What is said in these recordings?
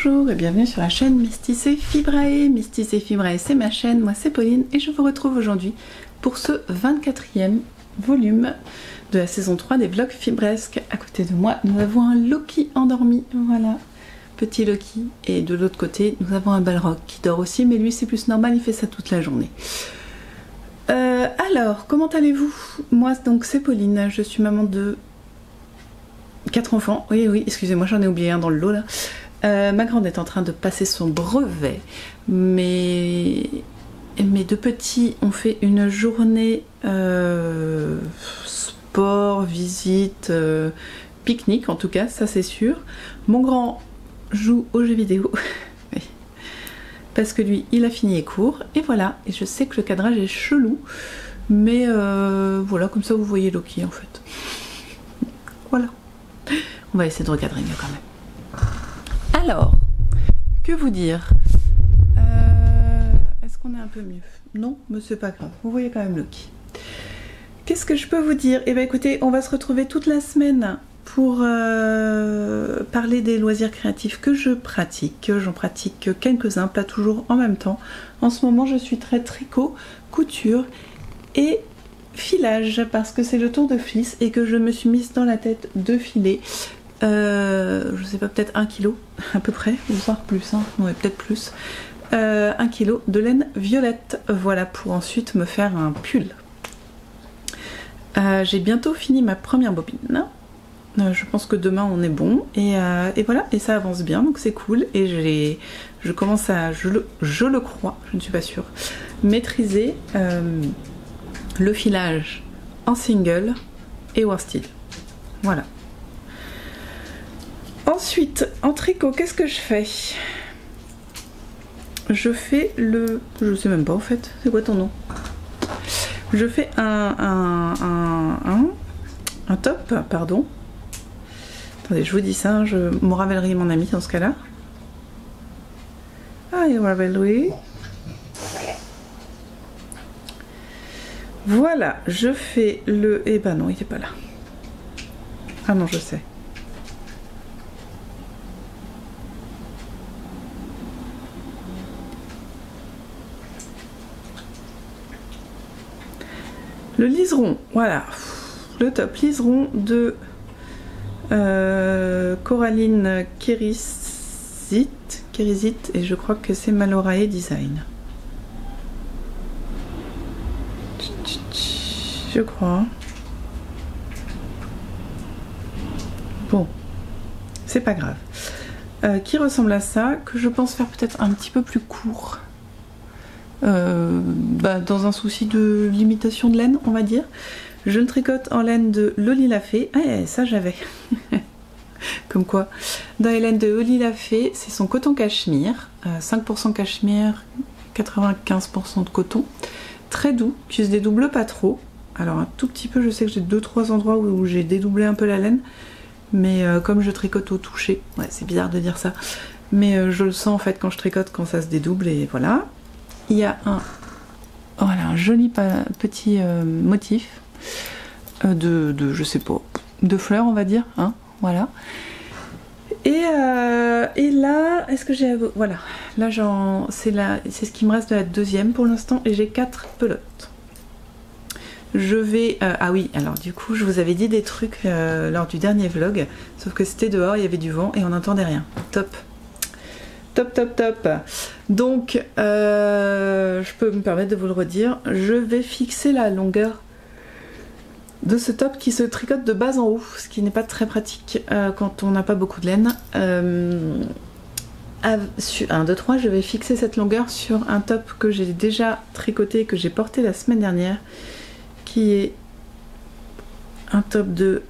Bonjour et bienvenue sur la chaîne Mystis et Fibrae. Mystis et Fibrae, c'est ma chaîne, moi c'est Pauline et je vous retrouve aujourd'hui pour ce 24e volume de la saison 3 des vlogs fibresques. À côté de moi, nous avons un Loki endormi, voilà, petit Loki. Et de l'autre côté, nous avons un Balrog qui dort aussi, mais lui c'est plus normal, il fait ça toute la journée. Alors, comment allez-vous? Moi donc c'est Pauline, je suis maman de 4 enfants, oui, excusez-moi, j'en ai oublié un dans le lot là. Ma grande est en train de passer son brevet, mais mes deux petits ont fait une journée sport, visite, pique-nique en tout cas, ça c'est sûr. Mon grand joue aux jeux vidéo, parce que lui il a fini les cours, et voilà, et je sais que le cadrage est chelou, mais voilà, comme ça vous voyez Loki en fait. Voilà. On va essayer de recadrer mieux quand même. Alors, que vous dire? Est-ce qu'on est un peu mieux? Non, mais c'est pas grave. Vous voyez quand même Loki. Qu'est-ce que je peux vous dire? Eh bien écoutez, on va se retrouver toute la semaine pour parler des loisirs créatifs que je pratique. J'en pratique quelques-uns, pas toujours en même temps. En ce moment, je suis très tricot, couture et filage parce que c'est le tour de fils et que je me suis mise dans la tête de filer je sais pas, peut-être 1 kg à peu près, voire plus, hein, ouais, peut-être plus, 1 kg de laine violette, voilà, pour ensuite me faire un pull. J'ai bientôt fini ma première bobine, je pense que demain on est bon, et voilà, et ça avance bien, donc c'est cool, et je commence à, je le crois, je ne suis pas sûre, maîtriser le filage en single et worsted, voilà. Ensuite, en tricot, qu'est-ce que je fais? Je fais le... Je sais même pas en fait, c'est quoi ton nom? Je fais un top, pardon. Attendez, je vous dis ça, Maura Valerie est mon amie dans ce cas-là. Ah, Maura Valerie. Voilà, je fais le... Eh ben non, il est pas là. Ah non, je sais. Le liseron, voilà, le top liseron de Coraline Kérizit, et je crois que c'est Malorae Design. Je crois. Bon, c'est pas grave. Qui ressemble à ça, que je pense faire peut-être un petit peu plus court. Dans un souci de limitation de laine, on va dire. Je le tricote en laine de Loli La Fée. Ah, ça j'avais. Comme quoi. Dans les laines de Loli La Fée, c'est son coton cachemire. 5% cachemire, 95% de coton. Très doux, qui se dédouble pas trop. Alors un tout petit peu, je sais que j'ai 2-3 endroits où j'ai dédoublé un peu la laine. Mais comme je tricote au toucher, ouais, c'est bizarre de dire ça. Mais je le sens en fait quand je tricote, quand ça se dédouble, et voilà. Il y a un joli petit motif de je sais pas, de fleurs on va dire, hein, voilà. Et là, est-ce que j'ai... Voilà, là c'est ce qui me reste de la deuxième pour l'instant, et j'ai 4 pelotes. Je vais... ah oui, alors du coup, je vous avais dit des trucs lors du dernier vlog, sauf que c'était dehors, il y avait du vent, et on n'entendait rien. Top. Top. Donc, je peux me permettre de vous le redire, je vais fixer la longueur de ce top qui se tricote de bas en haut, ce qui n'est pas très pratique quand on n'a pas beaucoup de laine. 1, 2, 3, je vais fixer cette longueur sur un top que j'ai déjà tricoté, que j'ai porté la semaine dernière, qui est un top de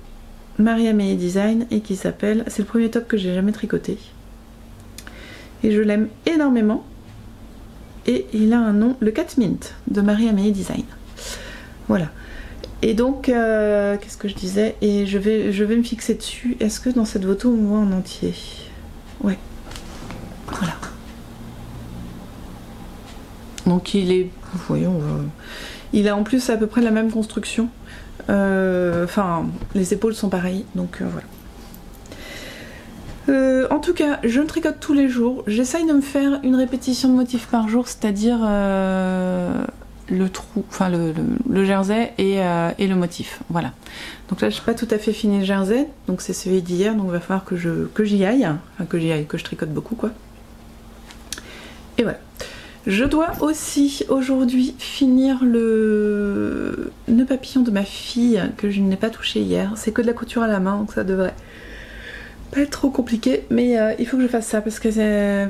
Marie-Amélie Design et qui s'appelle... C'est le premier top que j'ai jamais tricoté. Et je l'aime énormément. Et il a un nom, le Cat Mint de Marie-Amélie Design. Voilà. Et donc, qu'est-ce que je disais? Et je vais me fixer dessus. Est-ce que dans cette photo on voit en entier? Ouais. Voilà. Donc il est... Voyons... il a en plus à peu près la même construction. Enfin, les épaules sont pareilles. Donc voilà. En tout cas, je me tricote tous les jours. J'essaye de me faire une répétition de motifs par jour, c'est-à-dire le trou, enfin le jersey et le motif. Voilà. Donc là, je n'ai pas tout à fait fini le jersey, donc c'est celui d'hier, donc il va falloir que j'y aille, enfin que je tricote beaucoup, quoi. Et voilà. Je dois aussi aujourd'hui finir le nœud papillon de ma fille que je n'ai pas touché hier. C'est que de la couture à la main, donc ça devrait pas être trop compliqué, mais il faut que je fasse ça parce que c'est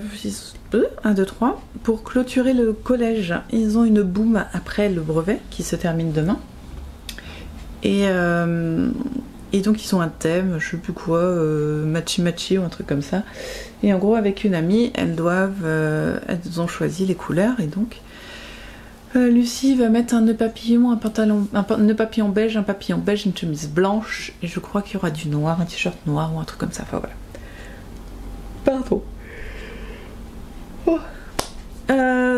1, 2, 3 pour clôturer le collège. Ils ont une boum après le brevet qui se termine demain. Et donc ils ont un thème, je sais plus quoi, matchy matchy ou un truc comme ça. Et en gros avec une amie, elles ont choisi les couleurs et donc Lucie va mettre un nœud papillon, un nœud papillon beige, une chemise blanche et je crois qu'il y aura du noir, un t-shirt noir ou un truc comme ça. Enfin voilà. Pardon. Oh.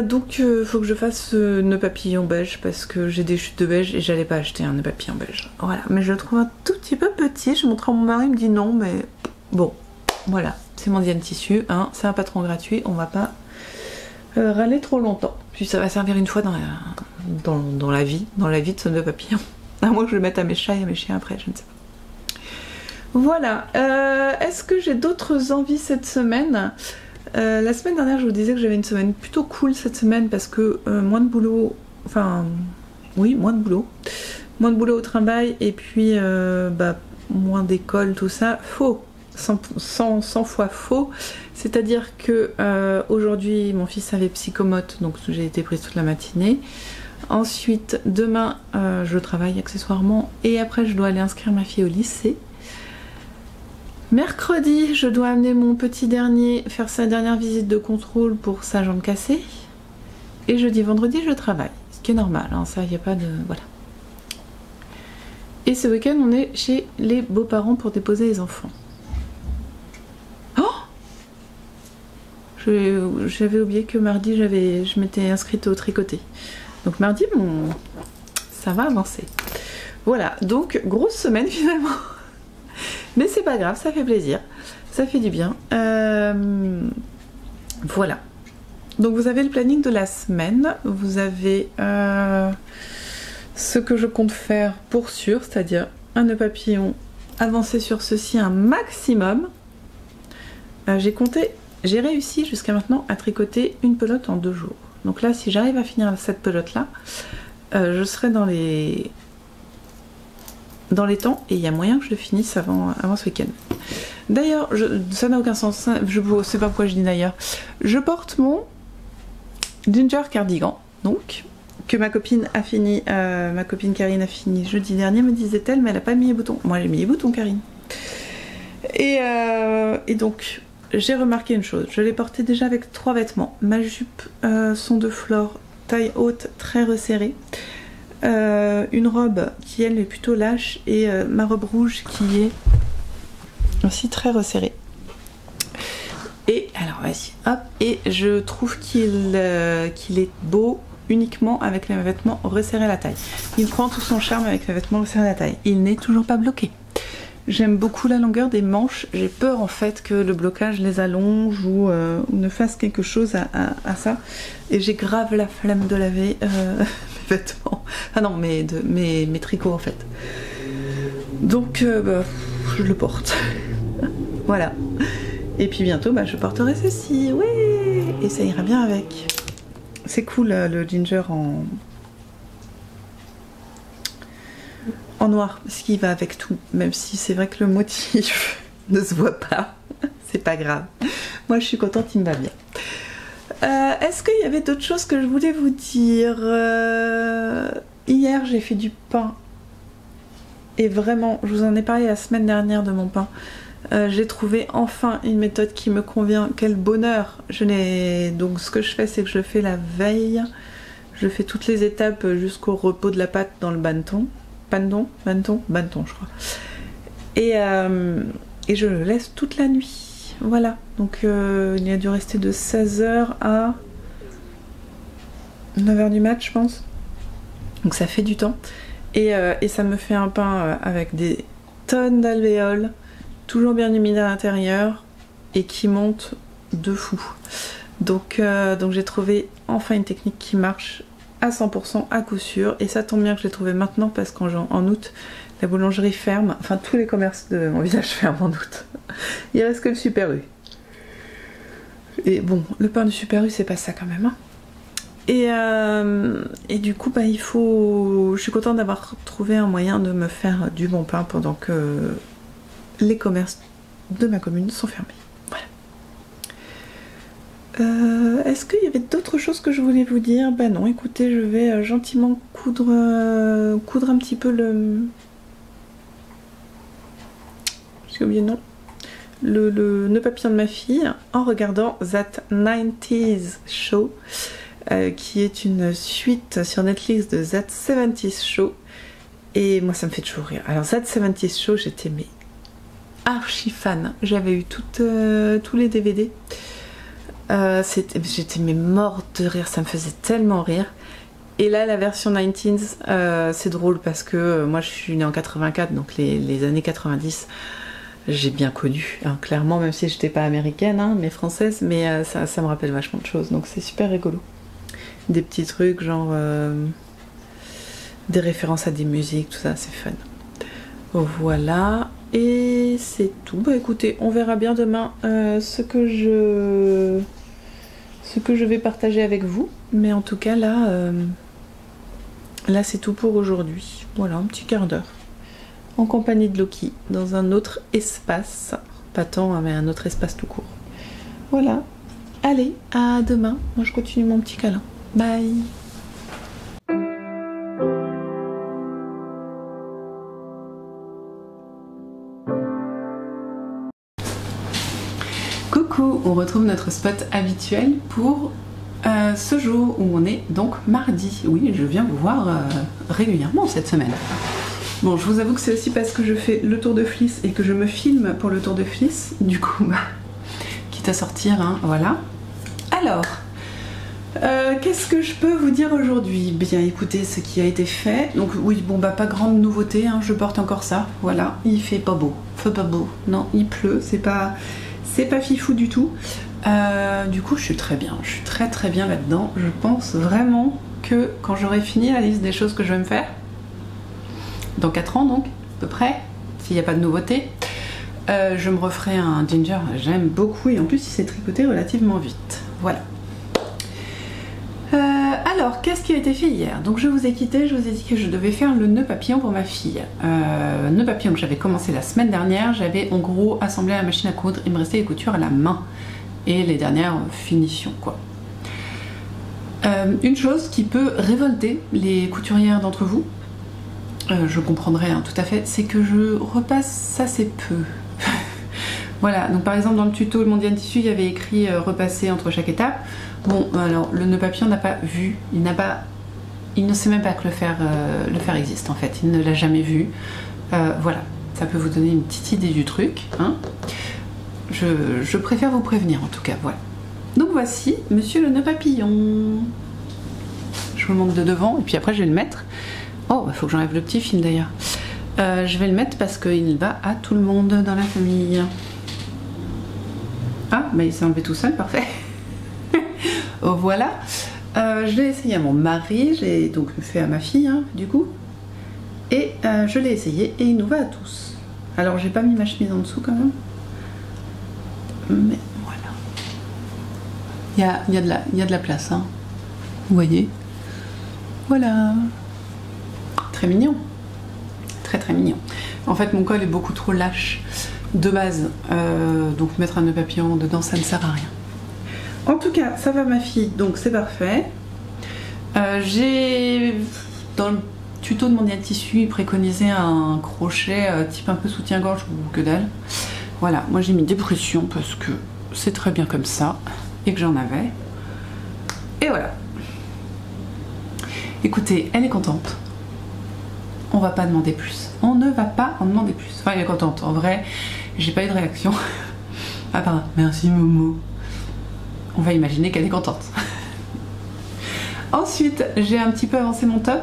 Donc faut que je fasse nœud papillon beige parce que j'ai des chutes de beige et j'allais pas acheter un nœud papillon beige. Voilà, mais je le trouve un tout petit peu petit. Je montre à mon mari, il me dit non, mais bon, voilà, c'est mon Diane Tissu, hein, c'est un patron gratuit, on va pas râler trop longtemps. Puis ça va servir une fois dans la vie de ce nœud papillon. À moins que je le mette à mes chats et à mes chiens après, je ne sais pas. Voilà, est-ce que j'ai d'autres envies cette semaine ? La semaine dernière je vous disais que j'avais une semaine plutôt cool cette semaine parce que moins de boulot, enfin oui moins de boulot au travail et puis moins d'école, tout ça, faux, 100 fois faux, c'est à dire que aujourd'hui mon fils avait psychomote donc j'ai été prise toute la matinée, ensuite demain je travaille accessoirement et après je dois aller inscrire ma fille au lycée. Mercredi, je dois amener mon petit dernier faire sa dernière visite de contrôle pour sa jambe cassée. Et jeudi, vendredi, je travaille. Ce qui est normal, hein, ça, il n'y a pas de... Voilà. Et ce week-end, on est chez les beaux-parents pour déposer les enfants. Oh! J'avais oublié que mardi, je m'étais inscrite au tricoté. Donc mardi, ça va avancer. Voilà, donc grosse semaine finalement. Mais c'est pas grave, ça fait plaisir, ça fait du bien. Voilà. Donc vous avez le planning de la semaine, vous avez ce que je compte faire pour sûr, c'est-à-dire un nœud papillon, avancer sur ceci un maximum. J'ai réussi jusqu'à maintenant à tricoter une pelote en 2 jours. Donc là, si j'arrive à finir cette pelote-là, je serai dans les temps et il y a moyen que je le finisse avant ce week-end. D'ailleurs, ça n'a aucun sens, je ne sais pas pourquoi je dis d'ailleurs. Je porte mon Ginger Cardigan, donc, que ma copine Karine a fini jeudi dernier, me disait-elle, mais elle n'a pas mis les boutons. Moi j'ai mis les boutons, Karine. Et donc, j'ai remarqué une chose, je l'ai porté déjà avec 3 vêtements. Ma jupe son de Flore, taille haute, très resserrée. Une robe qui elle est plutôt lâche et ma robe rouge qui est aussi très resserrée. Et alors vas-y, hop, et je trouve qu'il est beau uniquement avec les vêtements resserrés à la taille. Il prend tout son charme avec les vêtements resserrés à la taille. Il n'est toujours pas bloqué. J'aime beaucoup la longueur des manches. J'ai peur en fait que le blocage les allonge ou ne fasse quelque chose à ça. Et j'ai grave la flemme de laver mes vêtements. Ah non, mes tricots en fait. Donc je le porte. Voilà. Et puis bientôt je porterai ceci. Ouais. Et ça ira bien avec. C'est cool le ginger en noir, ce qui va avec tout, même si c'est vrai que le motif ne se voit pas, c'est pas grave. Moi je suis contente, il me va bien. Est-ce qu'il y avait d'autres choses que je voulais vous dire? Hier j'ai fait du pain et vraiment, je vous en ai parlé la semaine dernière de mon pain. J'ai trouvé enfin une méthode qui me convient, quel bonheur. Donc ce que je fais, c'est que je le fais la veille, je fais toutes les étapes jusqu'au repos de la pâte dans le banton, je crois. Et je le laisse toute la nuit. Voilà. Donc il a dû rester de 16h à 9h du mat, je pense. Donc ça fait du temps. Et ça me fait un pain avec des tonnes d'alvéoles, toujours bien humide à l'intérieur. et qui monte de fou. Donc j'ai trouvé enfin une technique qui marche à 100% à coup sûr, et ça tombe bien que je l'ai trouvé maintenant parce qu'en août la boulangerie ferme, enfin tous les commerces de mon village ferment en août. Il reste que le Super U. Et bon, le pain du Super U c'est pas ça quand même, hein. Et du coup bah je suis contente d'avoir trouvé un moyen de me faire du bon pain pendant que les commerces de ma commune sont fermés. Est-ce qu'il y avait d'autres choses que je voulais vous dire? Bah non, écoutez, je vais gentiment coudre un petit peu j'ai oublié le nom. Le nœud papillon de ma fille en regardant That 90s Show, qui est une suite sur Netflix de That 70s Show. Et moi ça me fait toujours rire. Alors That 70s Show, j'étais mais archi fan. J'avais eu tous les DVD. J'étais mais morte de rire, ça me faisait tellement rire. Et là la version 19s, c'est drôle parce que moi je suis née en 84, donc les années 90 j'ai bien connu, hein, clairement, même si j'étais pas américaine, hein, mais française, mais ça me rappelle vachement de choses, donc c'est super rigolo. Des petits trucs genre des références à des musiques, tout ça, c'est fun. Voilà, et c'est tout. Bah écoutez, on verra bien demain ce que je vais partager avec vous, mais en tout cas là c'est tout pour aujourd'hui. Voilà, un petit quart d'heure en compagnie de Loki dans un autre espace, pas tant hein, mais un autre espace tout court. Voilà, allez, à demain. Moi je continue mon petit câlin. Bye. Coucou, on retrouve notre spot habituel pour ce jour où on est donc mardi. Oui, je viens vous voir régulièrement cette semaine. Bon, je vous avoue que c'est aussi parce que je fais le tour de Fliss et que je me filme pour le tour de Fliss. Du coup, bah, quitte à sortir, hein, voilà. Alors, qu'est-ce que je peux vous dire aujourd'hui? Bien, écoutez, ce qui a été fait. Donc oui, bon, bah pas grande nouveauté, hein, je porte encore ça. Voilà, il fait pas beau. Fait pas beau. Non, il pleut, c'est pas fifou du tout. Du coup, je suis très bien. Je suis très bien là-dedans. Je pense vraiment que quand j'aurai fini la liste des choses que je vais me faire, dans 4 ans donc, à peu près, s'il n'y a pas de nouveauté, je me referai un ginger, j'aime beaucoup, et en plus il s'est tricoté relativement vite. Voilà. Alors, qu'est-ce qui a été fait hier? Donc je vous ai quitté, je vous ai dit que je devais faire le nœud papillon pour ma fille. Nœud papillon que j'avais commencé la semaine dernière, j'avais en gros assemblé la machine à coudre, il me restait les coutures à la main et les dernières finitions quoi. Une chose qui peut révolter les couturières d'entre vous, je comprendrai hein, tout à fait, c'est que je repasse assez peu. Voilà, donc par exemple dans le tuto le Mondial Tissu il y avait écrit repasser entre chaque étape. Bon, alors le nœud papillon n'a pas vu, il ne sait même pas que le fer existe en fait, il ne l'a jamais vu. Voilà, ça peut vous donner une petite idée du truc, hein. Je préfère vous prévenir en tout cas, voilà. Donc voici monsieur le nœud papillon. Je vous le montre de devant et puis après je vais le mettre. Oh, il faut que j'enlève le petit film d'ailleurs. Je vais le mettre parce qu'il va à tout le monde dans la famille. Ah, bah il s'est enlevé tout seul, parfait. Oh, voilà. Je l'ai essayé à mon mari, j'ai donc fait à ma fille, hein, du coup. Et je l'ai essayé et il nous va à tous. Alors j'ai pas mis ma chemise en dessous quand même. Mais voilà. Il y a de la place, hein. Vous voyez. Voilà. Très mignon, très mignon. En fait mon col est beaucoup trop lâche de base, donc mettre un nœud papillon dedans ça ne sert à rien. En tout cas ça va ma fille, donc c'est parfait. J'ai dans le tuto de Mondial Tissu préconisé un crochet type un peu soutien-gorge ou que dalle. Voilà, moi j'ai mis des pressions parce que c'est très bien comme ça et que j'en avais. Et voilà. Écoutez, elle est contente. On va pas demander plus. On ne va pas en demander plus. Enfin, elle est contente. En vrai, j'ai pas eu de réaction. Ah, pardon. Merci, Momo. On va imaginer qu'elle est contente. Ensuite, j'ai un petit peu avancé mon top,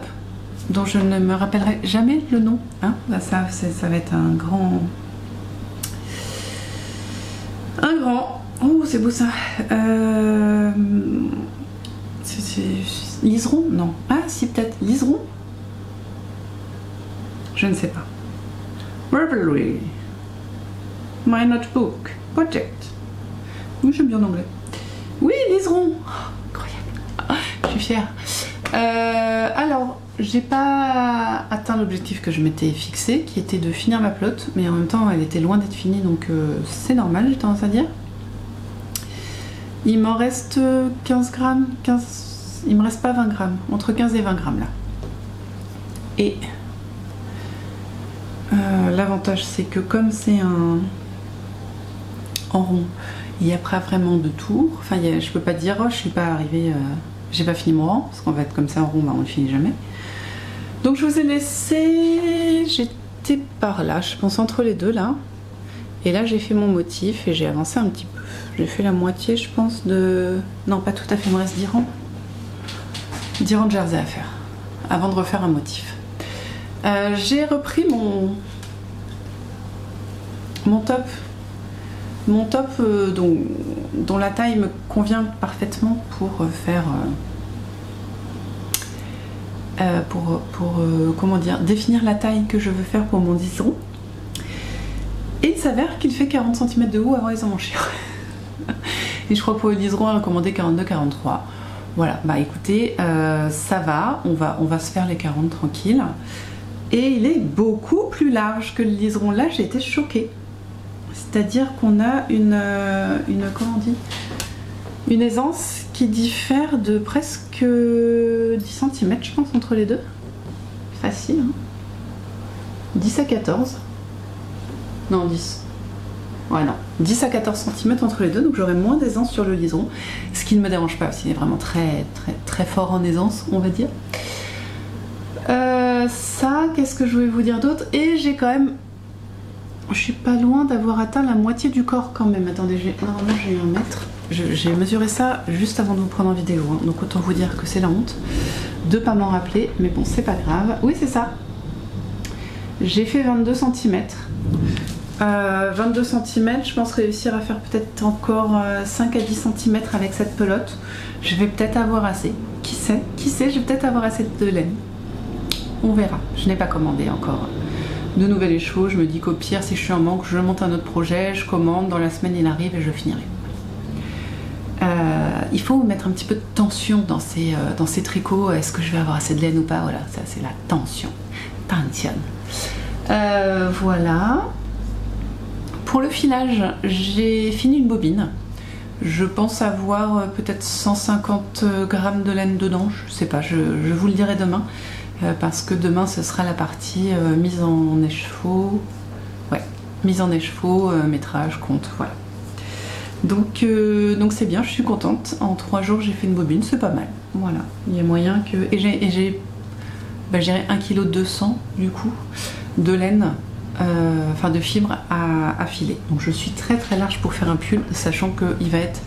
dont je ne me rappellerai jamais le nom. Hein, là, ça va être un grand c'est beau ça. C'est liseron? Non. Ah si, peut-être. Liseron? Je ne sais pas. Revelry. My Notebook. Project. Oui, j'aime bien l'anglais. Oui, liseron. Oh, incroyable. Je suis fière. Alors, j'ai pas atteint l'objectif que je m'étais fixé, qui était de finir ma pelote, mais en même temps, elle était loin d'être finie, donc c'est normal, j'ai tendance à dire. Il m'en reste 15 grammes, il me reste pas 20 grammes, entre 15 et 20 grammes là. Et l'avantage, c'est que comme c'est en rond, il n'y a pas vraiment de tour. Enfin, je peux pas dire, oh, je suis pas arrivée, j'ai pas fini mon rang, parce qu'en fait, comme ça en rond, bah, on le finit jamais. Donc je vous ai laissé, j'étais par là, je pense entre les deux là. Et là, j'ai fait mon motif et j'ai avancé un petit peu. J'ai fait la moitié, je pense, de... Non, pas tout à fait, il me reste 10 rangs. 10 rangs de jersey à faire, avant de refaire un motif. J'ai repris mon top. Mon top dont la taille me convient parfaitement pour faire... comment dire, définir la taille que je veux faire pour mon liseron. Et il s'avère qu'il fait 40 cm de haut avant les emmanchures. Et je crois que pour le liseron, elle recommandait 42-43. Voilà, bah écoutez, ça va, on va se faire les 40 tranquilles. Et il est beaucoup plus large que le liseron. Là, j'ai été choquée. C'est-à-dire qu'on a comment on dit, une aisance qui diffère de presque 10 cm, je pense, entre les deux. Facile, hein. 10 à 14. Non, 10. Ouais, non. 10 à 14 cm entre les deux, donc j'aurai moins d'aisance sur le liseron. Ce qui ne me dérange pas, parce qu'il est vraiment très, très, très fort en aisance, on va dire. Ça, qu'est-ce que je voulais vous dire d'autre? Et j'ai quand même... Je suis pas loin d'avoir atteint la moitié du corps quand même. Attendez, normalement j'ai eu 1 mètre. J'ai mesuré ça juste avant de vous prendre en vidéo, hein. Donc autant vous dire que c'est la honte de pas m'en rappeler, mais bon, c'est pas grave. Oui, c'est ça. J'ai fait 22 cm. 22 cm, je pense réussir à faire peut-être encore 5 à 10 cm avec cette pelote. Je vais peut-être avoir assez. Qui sait, je vais peut-être avoir assez de laine. On verra. Je n'ai pas commandé encore de nouvel écheveau. Je me dis qu'au pire, si je suis en manque, je monte un autre projet, je commande, dans la semaine il arrive et je finirai. Il faut mettre un petit peu de tension dans ces tricots. Est-ce que je vais avoir assez de laine ou pas? Voilà, ça c'est la tension. Tension. Voilà. Pour le filage, j'ai fini une bobine. Je pense avoir peut-être 150 grammes de laine dedans. Je sais pas, je vous le dirai demain. Parce que demain ce sera la partie mise en écheveau. Ouais, mise en écheveau, métrage, compte, voilà. Donc c'est bien, je suis contente. En 3 jours j'ai fait une bobine, c'est pas mal. Voilà, il y a moyen que... Et j'ai 1,2 kg du coup de laine, enfin de fibres à filer. Donc je suis très très large pour faire un pull, sachant qu'il va être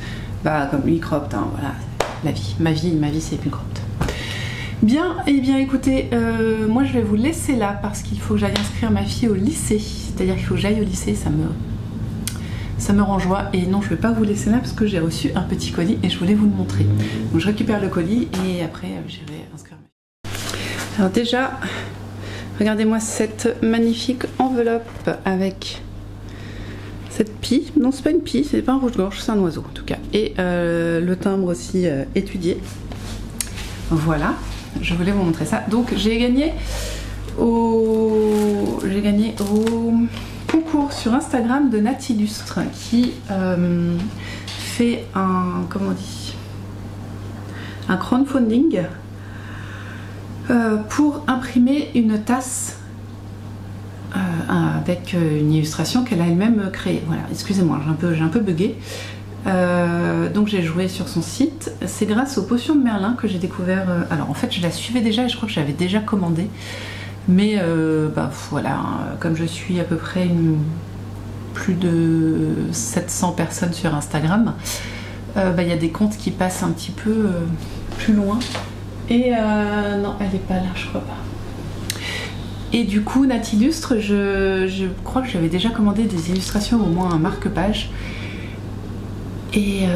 comme lui cropped, hein, voilà, la vie. Ma vie c'est plus cropped. Bien, et bien écoutez, moi je vais vous laisser là parce qu'il faut que j'aille inscrire ma fille au lycée. C'est-à-dire qu'il faut que j'aille au lycée, ça me rend joie. Et non, je vais pas vous laisser là parce que j'ai reçu un petit colis et je voulais vous le montrer. Donc je récupère le colis et après j'irai inscrire ma fille. Alors déjà, regardez-moi cette magnifique enveloppe avec cette pie. Non, c'est pas une pie, c'est pas un rouge-gorge, c'est un oiseau en tout cas. Et le timbre aussi étudié. Voilà. Je voulais vous montrer ça. Donc j'ai gagné au concours sur Instagram de Natillustre qui fait un crowdfunding pour imprimer une tasse avec une illustration qu'elle a elle-même créée. Voilà, excusez-moi, j'ai un peu bugué. Donc j'ai joué sur son site. C'est grâce aux potions de Merlin que j'ai découvert. Alors en fait je la suivais déjà et je crois que j'avais déjà commandé. Mais voilà, comme je suis à peu près plus de 700 personnes sur Instagram, il y a des comptes qui passent un petit peu plus loin. Et non, elle n'est pas là, je crois pas. Et du coup, Natillustre, je crois que j'avais déjà commandé des illustrations, au moins un marque-page. Et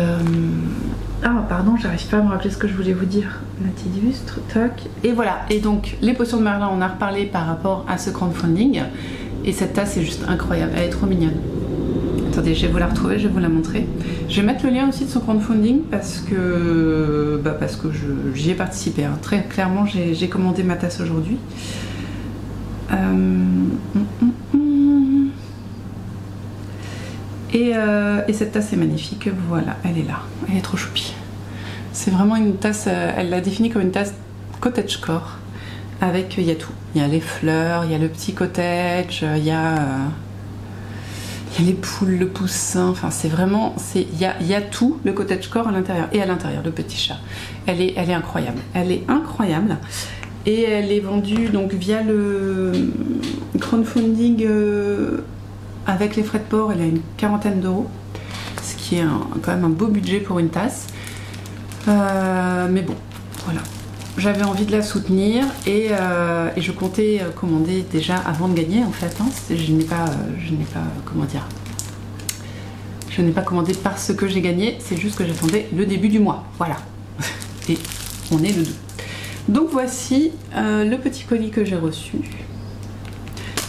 ah pardon, j'arrive pas à me rappeler ce que je voulais vous dire. La petite illustre, toc. Et voilà, et donc les potions de Merlin, on a reparlé par rapport à ce crowdfunding. Et cette tasse est juste incroyable, elle est trop mignonne. Attendez, je vais vous la retrouver, je vais vous la montrer. Je vais mettre le lien aussi de son crowdfunding parce que j'y ai participé. Hein. Très clairement, j'ai commandé ma tasse aujourd'hui. Et cette tasse est magnifique, voilà, elle est là, elle est trop choupie. C'est vraiment une tasse, elle l'a définie comme une tasse cottagecore. Avec, il y a tout. Il y a les fleurs, il y a le petit cottage, il y a les poules, le poussin, enfin c'est vraiment, il y a tout, le cottagecore à l'intérieur, et à l'intérieur, le petit chat. Elle est incroyable, elle est incroyable. Et elle est vendue donc via le crowdfunding avec les frais de port, elle a une 40aine d'euros, ce qui est quand même un beau budget pour une tasse. Mais bon, voilà. J'avais envie de la soutenir et je comptais commander déjà avant de gagner en fait. Hein. Je n'ai pas comment dire. Je n'ai pas commandé parce que j'ai gagné, c'est juste que j'attendais le début du mois. Voilà. Et on est le 2. Donc voici le petit colis que j'ai reçu.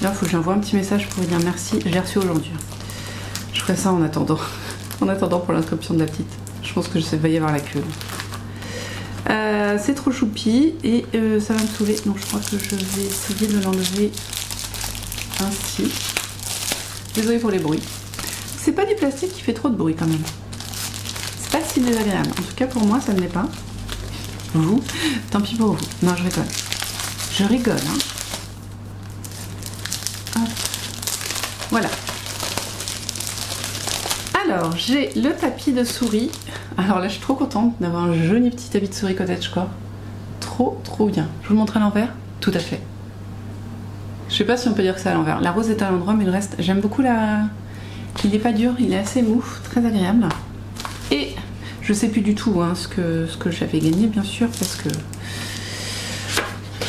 Là, il faut que j'envoie un petit message pour vous dire merci. J'ai reçu aujourd'hui. Je ferai ça en attendant. En attendant pour l'inscription de la petite. Je pense que je vais y avoir la queue. C'est trop choupi et ça va me saouler, donc je crois que je vais essayer de l'enlever ainsi. Désolée pour les bruits. C'est pas du plastique qui fait trop de bruit quand même. C'est pas si désagréable. En tout cas pour moi ça ne l'est pas. Vous, tant pis pour vous. Non, je rigole. Je rigole, hein. Hop. Voilà. Alors, j'ai le tapis de souris. Alors là, je suis trop contente d'avoir un joli petit tapis de souris cottagecore. Trop, trop bien. Je vous le montre à l'envers? Tout à fait. Je sais pas si on peut dire que c'est à l'envers. La rose est à l'endroit, mais le reste, j'aime beaucoup la... Il n'est pas dur, il est assez mou, très agréable. Et je sais plus du tout hein, ce que j'avais gagné, bien sûr, parce que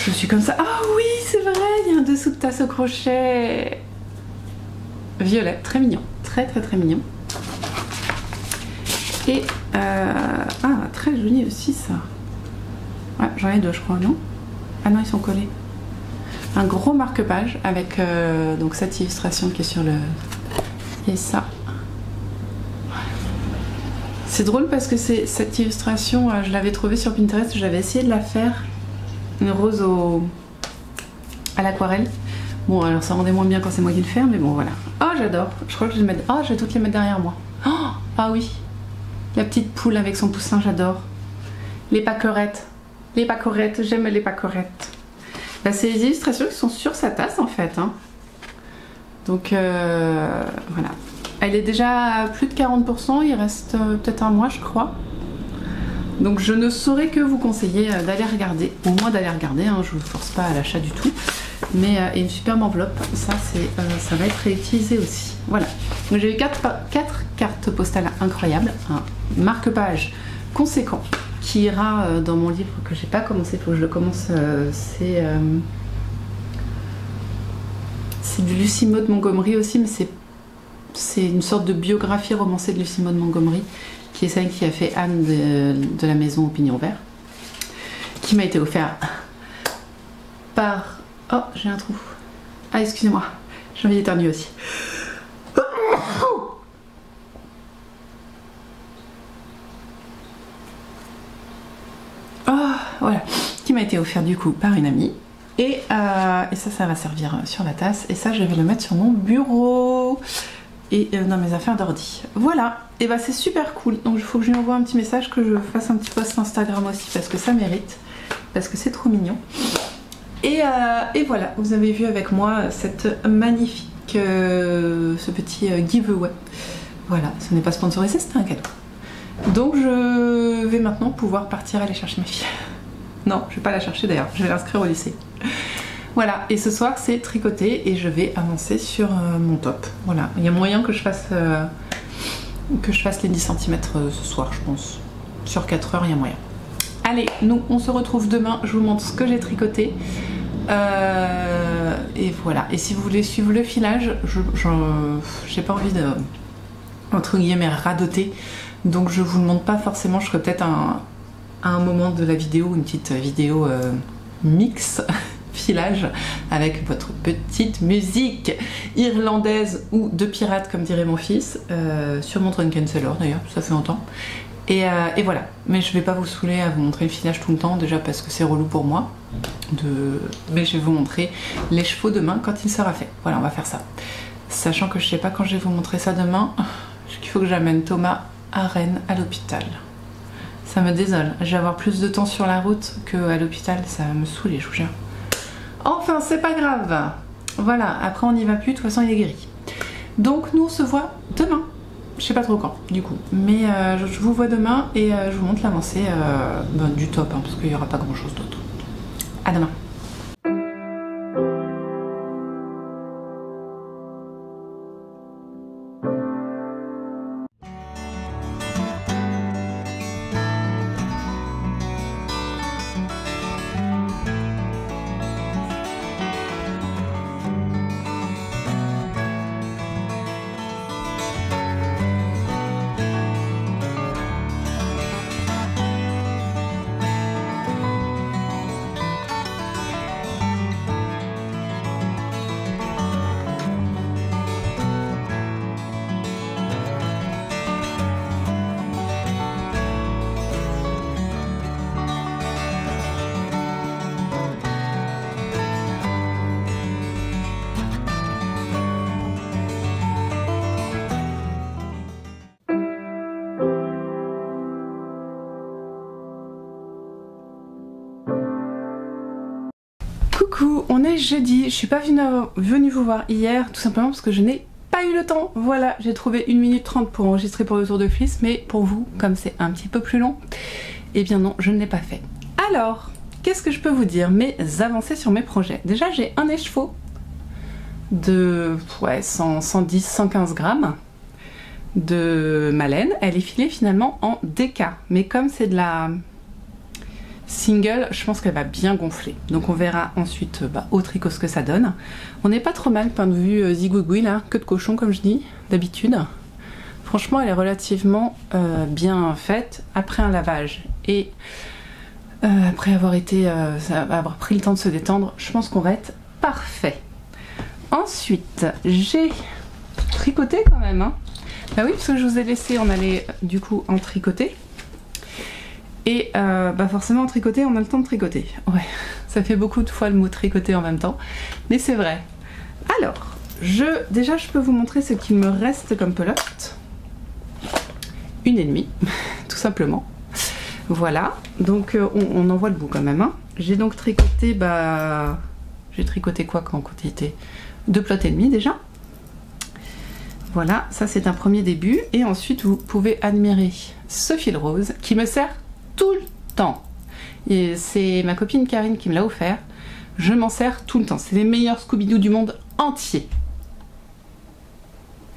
je suis comme ça. Ah oui, c'est vrai, il y a un dessous de tasse au crochet. Violet, très mignon. Très, très, très mignon. Et très joli aussi ça. Ouais, j'en ai deux je crois, non? Ah non, ils sont collés. Un gros marque-page avec donc cette illustration qui est sur le... Et ça. C'est drôle parce que cette illustration, je l'avais trouvée sur Pinterest, j'avais essayé de la faire. Une rose à l'aquarelle. Bon, alors ça rendait moins bien quand c'est moi qui le fais, mais bon voilà. Oh, j'adore. Je crois que je vais mettre... Oh, je vais toutes les mettre derrière moi. Oh, ah oui. La petite poule avec son poussin, j'adore. Les paquerettes. Les paquerettes, j'aime les paquerettes. Bah, c'est les illustrations qui sont sur sa tasse en fait. Hein. Donc voilà. Elle est déjà à plus de 40%, il reste peut-être un mois je crois. Donc je ne saurais que vous conseiller d'aller regarder. Au moins d'aller regarder, hein, je ne vous force pas à l'achat du tout. Mais une superbe enveloppe, ça va être réutilisé aussi. Voilà. Donc j'ai eu 4 cartes postales incroyables. Un marque-page conséquent qui ira dans mon livre que j'ai pas commencé, il faut que je le commence. C'est du Lucy Maud Montgomery aussi, mais c'est une sorte de biographie romancée de Lucy Maud Montgomery, qui est celle qui a fait Anne de la maison au pignon vert, qui m'a été offert par... Oh, j'ai un trou. Ah, excusez-moi, j'ai envie d'éternuer aussi. Oh, voilà, qui m'a été offert du coup par une amie. Et ça va servir sur la tasse. Et ça, je vais le mettre sur mon bureau et dans mes affaires d'ordi. Voilà, et bah c'est super cool. Donc il faut que je lui envoie un petit message, que je fasse un petit post Instagram aussi, parce que ça mérite, parce que c'est trop mignon. Et voilà, vous avez vu avec moi cette magnifique, ce petit giveaway. Voilà, ce n'est pas sponsorisé, c'était un cadeau. Donc je vais maintenant pouvoir partir aller chercher ma fille. Non, je vais pas la chercher d'ailleurs, je vais l'inscrire au lycée. Voilà, et ce soir c'est tricoter et je vais avancer sur mon top. Voilà, il y a moyen que je fasse les 10 cm ce soir, je pense. Sur 4 heures, il y a moyen. Allez, nous on se retrouve demain, je vous montre ce que j'ai tricoté. Et voilà, et si vous voulez suivre le filage, j'ai pas envie de, entre guillemets, radoter. Donc je vous le montre pas forcément, je ferai peut-être à un moment de la vidéo, une petite vidéo mix filage avec votre petite musique irlandaise ou de pirate comme dirait mon fils, sur mon Drunken Sailor d'ailleurs, ça fait longtemps. Et voilà, mais je vais pas vous saouler à vous montrer le filage tout le temps, déjà parce que c'est relou pour moi, mais je vais vous montrer les chevaux demain quand il sera fait. Voilà, on va faire ça. Sachant que je sais pas quand je vais vous montrer ça demain, il faut que j'amène Thomas à Rennes à l'hôpital. Ça me désole, je vais avoir plus de temps sur la route qu'à l'hôpital, ça va me saouler, je vous jure. Enfin, c'est pas grave. Voilà, après on n'y va plus, de toute façon il est guéri. Donc nous on se voit demain. Je sais pas trop quand du coup, mais je vous vois demain et je vous montre l'avancée du top, hein, parce qu'il n'y aura pas grand chose d'autre. À demain. Coucou, on est jeudi, je suis pas venue vous voir hier tout simplement parce que je n'ai pas eu le temps. Voilà, j'ai trouvé 1 minute 30 pour enregistrer pour le Tour de Fliss, mais pour vous, comme c'est un petit peu plus long, eh bien non, je ne l'ai pas fait. Alors, qu'est-ce que je peux vous dire? Mes avancées sur mes projets. Déjà, j'ai un écheveau de 110, 115 grammes de ma laine. Elle est filée finalement en DK, mais comme c'est de la single, je pense qu'elle va bien gonfler. Donc on verra ensuite au tricot ce que ça donne. On n'est pas trop mal, point de vue zigouigoui là, queue de cochon comme je dis d'habitude. Franchement elle est relativement bien faite après un lavage et après avoir pris le temps de se détendre, je pense qu'on va être parfait. Ensuite j'ai tricoté quand même, hein. Bah oui, parce que je vous ai laissé, on allait du coup en tricoter. Et forcément en tricoter, on a le temps de tricoter. Ouais, ça fait beaucoup de fois le mot tricoter en même temps, mais c'est vrai. Alors, déjà je peux vous montrer ce qu'il me reste comme pelote. 1,5, tout simplement. Voilà, donc on en voit le bout quand même. Hein. J'ai donc tricoté, j'ai tricoté quoi en quantité? 2 plots et demi déjà. Voilà, ça c'est un premier début. Et ensuite vous pouvez admirer ce fil rose qui me sert tout le temps. C'est ma copine Karine qui me l'a offert. Je m'en sers tout le temps. C'est les meilleurs Scooby-Doo du monde entier.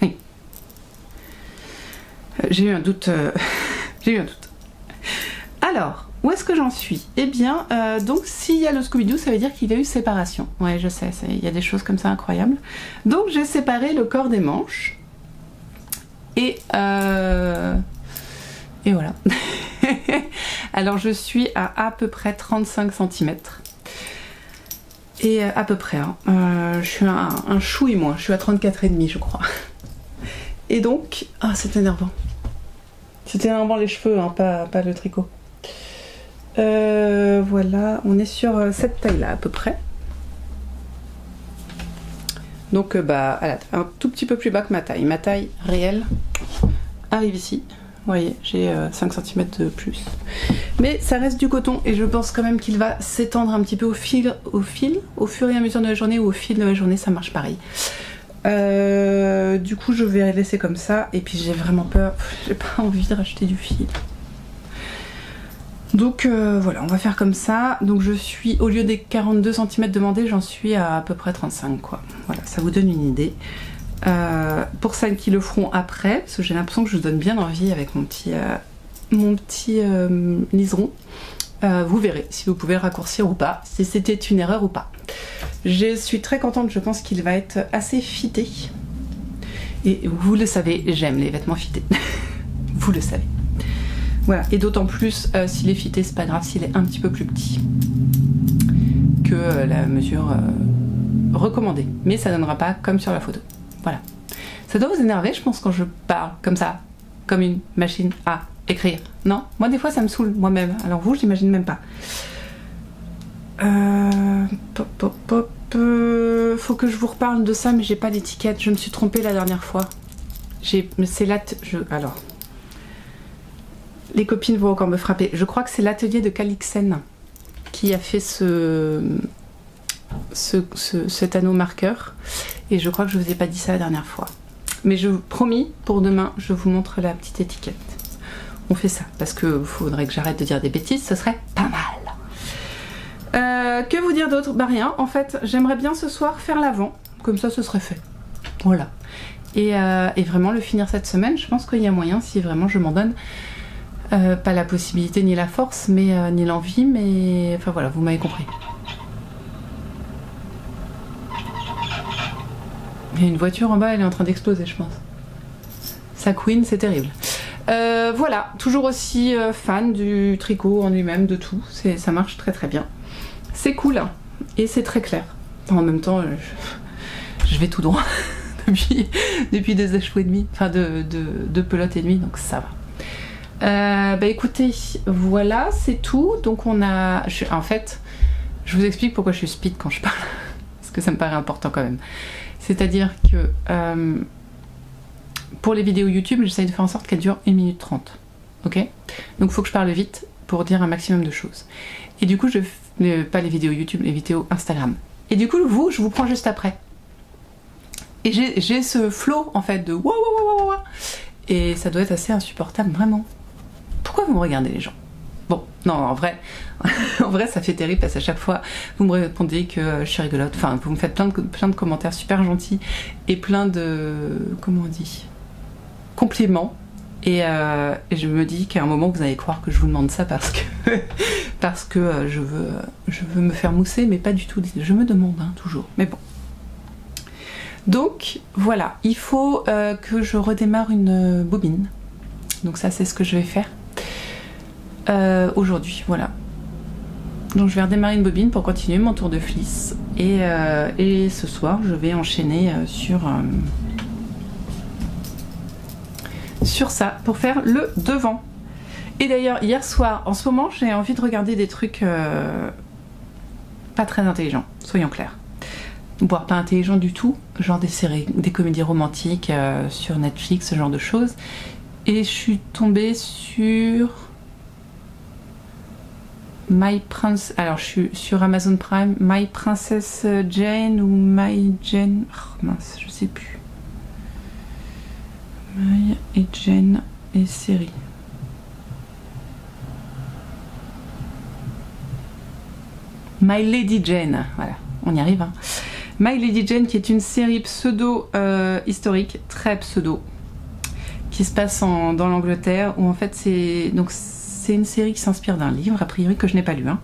Oui. J'ai eu un doute. J'ai eu un doute. Alors, où est-ce que j'en suis? Eh bien, donc s'il y a le Scooby-Doo, ça veut dire qu'il y a eu séparation. Ouais, je sais, il y a des choses comme ça incroyables. Donc j'ai séparé le corps des manches. Et voilà. Alors je suis à peu près 35 cm. Et à peu près, hein. Je suis un chouille moi, je suis à 34,5 je crois. Et donc, ah c'est énervant. C'est énervant les cheveux, hein, pas le tricot. Voilà, on est sur cette taille là à peu près. Donc un tout petit peu plus bas que ma taille. Ma taille réelle arrive ici. Vous voyez, j'ai 5 cm de plus. Mais ça reste du coton et je pense quand même qu'il va s'étendre un petit peu au fur et à mesure de la journée ou au fil de la journée, ça marche pareil. Du coup, je vais laisser comme ça et puis j'ai vraiment peur, j'ai pas envie de racheter du fil. Donc voilà, on va faire comme ça. Donc je suis, au lieu des 42 cm demandés, j'en suis à peu près 35 quoi. Voilà, ça vous donne une idée. Pour celles qui le feront après, parce que j'ai l'impression que je vous donne bien envie avec mon petit liseron, vous verrez si vous pouvez le raccourcir ou pas, si c'était une erreur ou pas. Je suis très contente, je pense qu'il va être assez fité. Et vous le savez, j'aime les vêtements fités. Vous le savez. Voilà, et d'autant plus s'il est fité, c'est pas grave s'il est un petit peu plus petit que la mesure recommandée. Mais ça donnera pas comme sur la photo. Voilà. Ça doit vous énerver, je pense, quand je parle comme ça, comme une machine à écrire. Non? Moi, des fois, ça me saoule moi-même. Alors vous, j'imagine même pas. Faut que je vous reparle de ça, mais j'ai pas d'étiquette. Je me suis trompée la dernière fois. C'est là... Alors... Les copines vont encore me frapper. Je crois que c'est l'atelier de Calixen qui a fait cet anneau marqueur. Et je crois que je vous ai pas dit ça la dernière fois. Mais je vous promis, pour demain, je vous montre la petite étiquette. On fait ça, parce que faudrait que j'arrête de dire des bêtises, ce serait pas mal. Que vous dire d'autre? Bah rien, en fait, j'aimerais bien ce soir faire l'avant. Comme ça, ce serait fait. Voilà. Et vraiment le finir cette semaine, je pense qu'il y a moyen, si vraiment je m'en donne. Pas la possibilité ni la force, mais ni l'envie, mais enfin voilà, vous m'avez compris. Il y a une voiture en bas, elle est en train d'exploser, je pense. Ça couine, c'est terrible. Voilà, toujours aussi fan du tricot en lui-même, de tout. Ça marche très très bien. C'est cool, hein, et c'est très clair. En même temps, je vais tout droit depuis 2 échoues et demi, enfin deux pelotes et demie, donc ça va. Bah écoutez, voilà, c'est tout. Donc on a... en fait, je vous explique pourquoi je suis speed quand je parle, parce que ça me paraît important quand même. C'est-à-dire que pour les vidéos YouTube, j'essaye de faire en sorte qu'elles durent 1 minute 30. Ok? Donc il faut que je parle vite pour dire un maximum de choses. Et du coup, pas les vidéos YouTube, les vidéos Instagram. Et du coup, je vous prends juste après. Et j'ai ce flow en fait de waouh waouh waouh waouh. Et ça doit être assez insupportable, vraiment. Pourquoi vous me regardez, les gens? Bon, non, en vrai, ça fait terrible parce qu'à chaque fois, vous me répondez que je suis rigolote. Enfin, vous me faites plein de commentaires super gentils et plein de, comment on dit, compliments. Et je me dis qu'à un moment, vous allez croire que je vous demande ça parce que je veux me faire mousser, mais pas du tout. Je me demande, hein, toujours. Mais bon. Donc, voilà. Il faut que je redémarre une bobine. Donc ça, c'est ce que je vais faire. Aujourd'hui, voilà. Donc je vais redémarrer une bobine pour continuer mon tour de fliss et ce soir je vais enchaîner sur ça pour faire le devant. Et d'ailleurs hier soir, en ce moment j'ai envie de regarder des trucs pas très intelligents, soyons clairs, voire pas intelligents du tout, genre des séries, des comédies romantiques sur Netflix, ce genre de choses, et je suis tombée sur My Prince, alors je suis sur Amazon Prime, My Princess Jane ou My Jane, oh mince, je sais plus. My et Jane et série. My Lady Jane, voilà, on y arrive. Hein. My Lady Jane, qui est une série pseudo historique, très pseudo, qui se passe dans l'Angleterre, où en fait c'est une série qui s'inspire d'un livre, a priori, que je n'ai pas lu. Hein.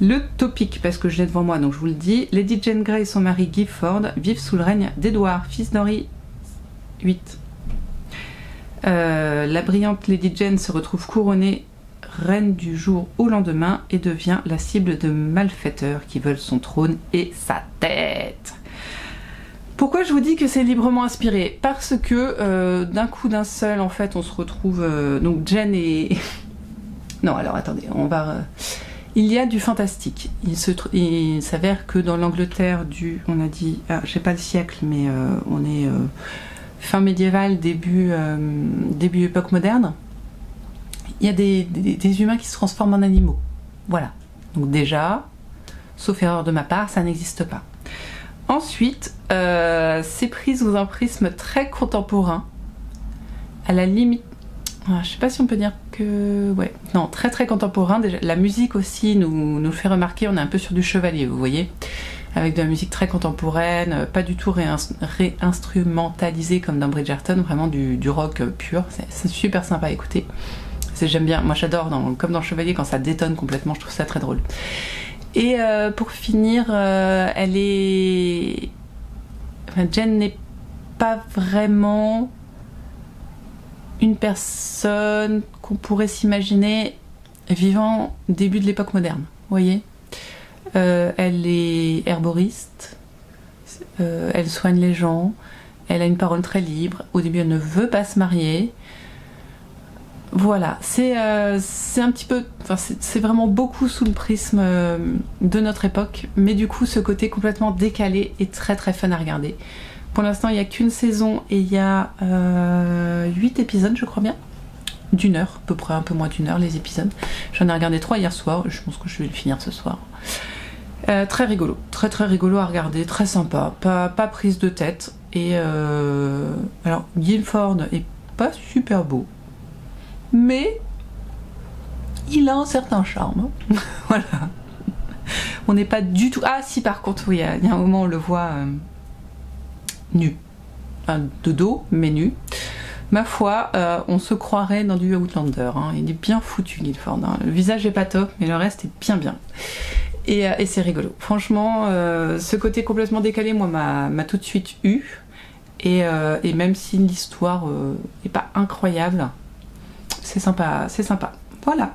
Le topic, parce que je l'ai devant moi, donc je vous le dis. Lady Jane Grey et son mari Gifford vivent sous le règne d'Édouard, fils d'Henri VIII. La brillante Lady Jane se retrouve couronnée reine du jour au lendemain et devient la cible de malfaiteurs qui veulent son trône et sa tête. Pourquoi je vous dis que c'est librement inspiré? Parce que d'un coup d'un seul, en fait, on se retrouve... donc Jane et... Non, alors attendez, on va... Il y a du fantastique. Il s'avère que dans l'Angleterre du... On a dit... Ah, je sais pas le siècle, mais on est fin médiéval, début époque moderne. Il y a des humains qui se transforment en animaux. Voilà. Donc déjà, sauf erreur de ma part, ça n'existe pas. Ensuite, c'est pris sous un prisme très contemporain. À la limite... Je sais pas si on peut dire que... Ouais, non, très très contemporain. Déjà, la musique aussi nous le fait remarquer, on est un peu sur du Chevalier, vous voyez, avec de la musique très contemporaine, pas du tout réinstrumentalisée comme dans Bridgerton, vraiment du rock pur, c'est super sympa à écouter. J'aime bien, moi j'adore, comme dans Chevalier, quand ça détonne complètement, je trouve ça très drôle. Et pour finir, elle est... Enfin, Jane n'est pas vraiment... une personne qu'on pourrait s'imaginer vivant au début de l'époque moderne, vous voyez. Elle est herboriste, elle soigne les gens, elle a une parole très libre, au début elle ne veut pas se marier. Voilà, c'est un petit peu, enfin c'est vraiment beaucoup sous le prisme de notre époque, mais du coup ce côté complètement décalé est très très fun à regarder. Pour l'instant il n'y a qu'une saison et il y a 8 épisodes je crois bien, d'1 heure, à peu près un peu moins d'1 heure les épisodes. J'en ai regardé 3 hier soir, je pense que je vais le finir ce soir. Très rigolo, très très rigolo à regarder, très sympa, pas prise de tête. Et alors Guilford est pas super beau, mais il a un certain charme. Voilà. On n'est pas du tout... Ah si, par contre, oui, il y a un moment où on le voit nu. Enfin, de dos, mais nu. Ma foi, on se croirait dans du Outlander. Hein. Il est bien foutu, Guilford. Hein. Le visage est pas top, mais le reste est bien bien. Et c'est rigolo. Franchement, ce côté complètement décalé, moi, m'a tout de suite eu. Et même si l'histoire n'est pas incroyable, c'est sympa, c'est sympa. Voilà.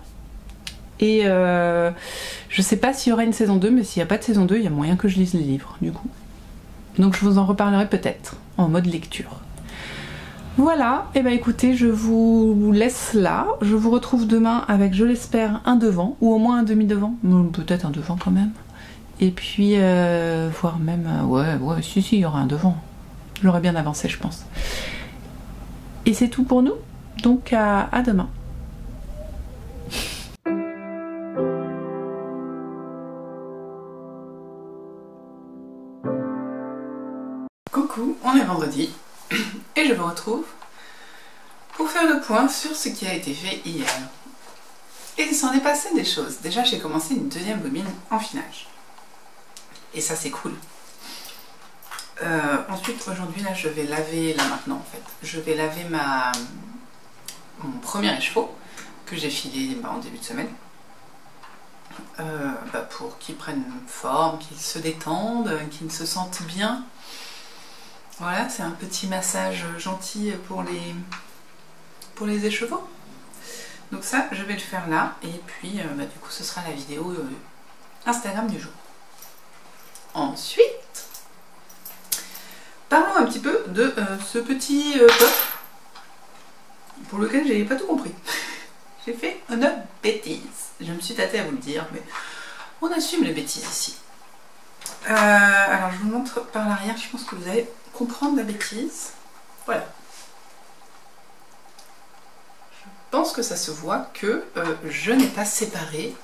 Et je sais pas s'il y aura une saison 2, mais s'il n'y a pas de saison 2, il y a moyen que je lise les livres, du coup. Donc je vous en reparlerai peut-être, en mode lecture. Voilà, et bah écoutez, je vous laisse là. Je vous retrouve demain avec, je l'espère, un devant, ou au moins un demi-devant. Peut-être un devant quand même. Et puis, voire même... ouais, si, il y aura un devant. J'aurais bien avancé, je pense. Et c'est tout pour nous. Donc à demain. Coucou, on est vendredi et je vous retrouve pour faire le point sur ce qui a été fait hier. Et il s'en est passé des choses. Déjà j'ai commencé une deuxième bobine en finage. Et ça c'est cool. Ensuite aujourd'hui là je vais laver, là maintenant en fait, je vais laver mon premier écheveau que j'ai filé en début de semaine pour qu'il prenne forme, qu'il se détende, qu'il se sente bien. Voilà, c'est un petit massage gentil pour les écheveaux. Donc ça, je vais le faire là, et puis du coup ce sera la vidéo Instagram du jour. Ensuite, parlons un petit peu de ce petit pot pour lequel j'ai pas tout compris. J'ai fait une bêtise. Je me suis tâtée à vous le dire, mais on assume les bêtises ici. Alors je vous montre par l'arrière, je pense que vous allez comprendre la bêtise. Voilà. Je pense que ça se voit que je n'ai pas séparé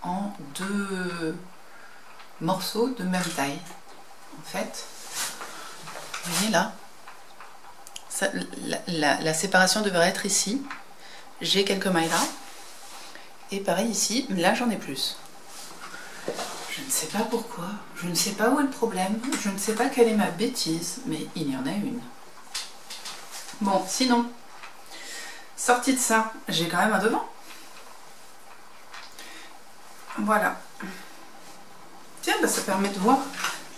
en 2 morceaux de même taille. En fait, vous voyez là, ça, la séparation devrait être ici. J'ai quelques mailles là. Et pareil ici, là j'en ai plus. Je ne sais pas pourquoi, je ne sais pas où est le problème, je ne sais pas quelle est ma bêtise, mais il y en a une. Bon, sinon, sorti de ça, j'ai quand même un devant. Voilà. Tiens, ça permet de voir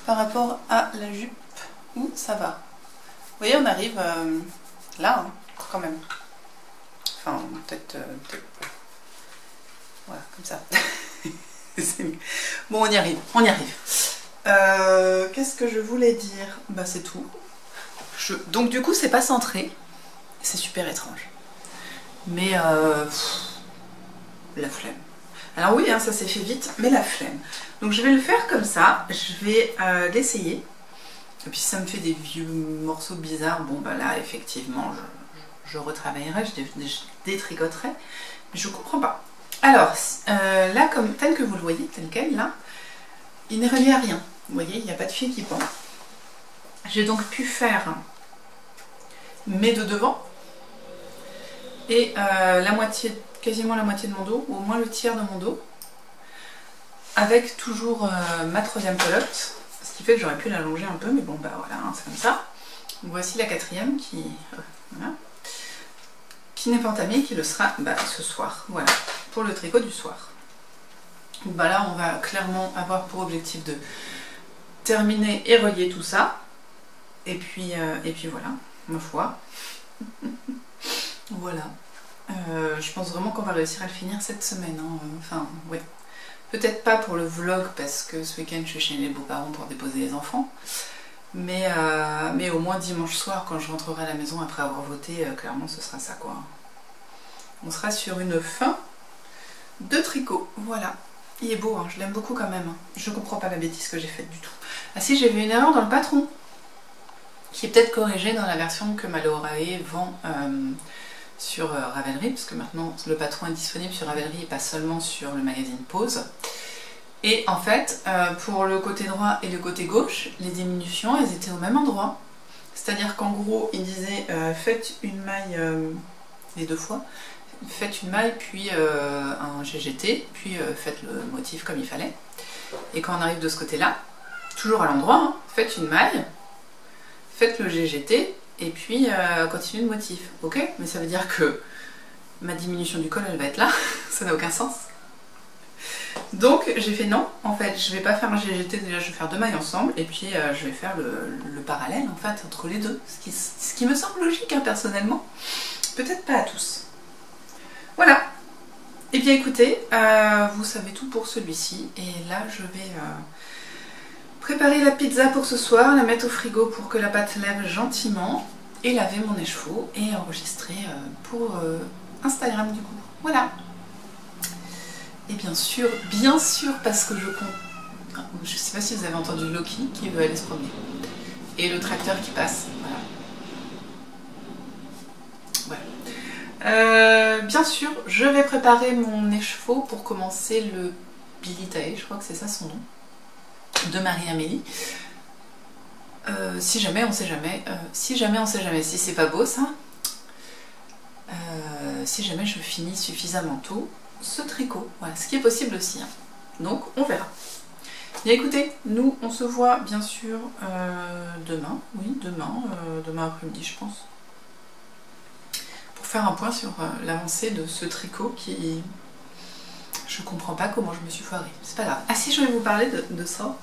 par rapport à la jupe où ça va. Vous voyez, on arrive là, hein, quand même. Enfin, peut-être... voilà, comme ça. Bon, on y arrive, on y arrive. Qu'est-ce que je voulais dire? Bah c'est tout. Donc du coup c'est pas centré. C'est super étrange. Mais la flemme. Alors oui, hein, ça s'est fait vite, mais la flemme. Donc je vais le faire comme ça. Je vais l'essayer. Et puis si ça me fait des vieux morceaux bizarres, bon bah là effectivement je retravaillerai, je détricoterai. Mais je comprends pas. Alors, là, tel que vous le voyez, tel quel, là, il n'est relié à rien. Vous voyez, il n'y a pas de fil qui pend. J'ai donc pu faire mes 2 devants et la moitié, quasiment la moitié de mon dos, ou au moins le tiers de mon dos, avec toujours ma 3e pelote, ce qui fait que j'aurais pu l'allonger un peu, mais bon, bah voilà, hein, c'est comme ça. Donc, voici la 4e qui... voilà. Qui n'est pas entamé, qui le sera ce soir, voilà, pour le tricot du soir. Donc bah là on va clairement avoir pour objectif de terminer et relier tout ça, et puis voilà, ma foi. Voilà. Je pense vraiment qu'on va réussir à le finir cette semaine. Hein. Enfin, ouais. Peut-être pas pour le vlog parce que ce week-end je suis chez les beaux-parents pour déposer les enfants. Mais au moins dimanche soir, quand je rentrerai à la maison après avoir voté, clairement ce sera ça quoi. On sera sur une fin de tricot. Voilà. Il est beau, hein. Je l'aime beaucoup quand même. Hein. Je comprends pas la bêtise que j'ai faite du tout. Ah si, j'ai vu une erreur dans le patron. Qui est peut-être corrigée dans la version que Malorae vend sur Ravelry. Parce que maintenant le patron est disponible sur Ravelry et pas seulement sur le magazine Pose. Et en fait, pour le côté droit et le côté gauche, les diminutions, elles étaient au même endroit. C'est-à-dire qu'en gros, il disait faites une maille les 2 fois. Faites une maille, puis un GGT, puis faites le motif comme il fallait. Et quand on arrive de ce côté-là, toujours à l'endroit, hein, faites une maille, faites le GGT, et puis continuez le motif. Ok? Mais ça veut dire que ma diminution du col, elle va être là. Ça n'a aucun sens. Donc j'ai fait non, en fait, je vais pas faire un GGT, déjà je vais faire 2 mailles ensemble, et puis je vais faire le parallèle en fait entre les deux. Ce qui me semble logique hein, personnellement. Peut-être pas à tous. Voilà. Et bien écoutez, vous savez tout pour celui-ci. Et là, je vais préparer la pizza pour ce soir, la mettre au frigo pour que la pâte lève gentiment, et laver mon écheveau et enregistrer pour Instagram du coup. Voilà. Et bien sûr, parce que je compte... Je sais pas si vous avez entendu Loki qui veut aller se promener. Et le tracteur qui passe. Voilà. Bien sûr, je vais préparer mon écheveau pour commencer le Billy Tae, je crois que c'est ça son nom, de Marie-Amélie. Si jamais, on sait jamais. Si jamais, on sait jamais. Si c'est pas beau ça. Si jamais je finis suffisamment tôt ce tricot. Voilà, ce qui est possible aussi. Hein. Donc, on verra. Bien écoutez, nous, on se voit bien sûr demain. Oui, demain après-midi, je pense. Faire un point sur l'avancée de ce tricot qui... Je comprends pas comment je me suis foirée. C'est pas grave. Ah si, je vais vous parler de ça.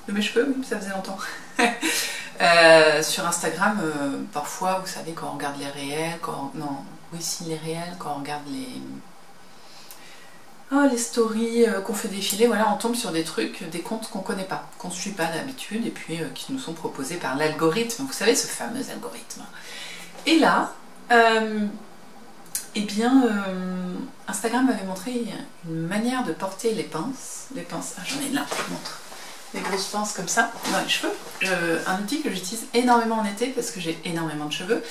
De mes cheveux, oui, ça faisait longtemps. Sur Instagram, parfois, vous savez, quand on regarde les réels, les réels, quand on regarde les stories qu'on fait défiler, voilà, on tombe sur des trucs, des comptes qu'on connaît pas, qu'on ne suit pas d'habitude, et puis qui nous sont proposés par l'algorithme. Vous savez, ce fameux algorithme. Et là... Instagram m'avait montré une manière de porter les pinces. Ah j'en ai là, je vous montre. Des grosses pinces comme ça dans les cheveux. Un outil que j'utilise énormément en été parce que j'ai énormément de cheveux.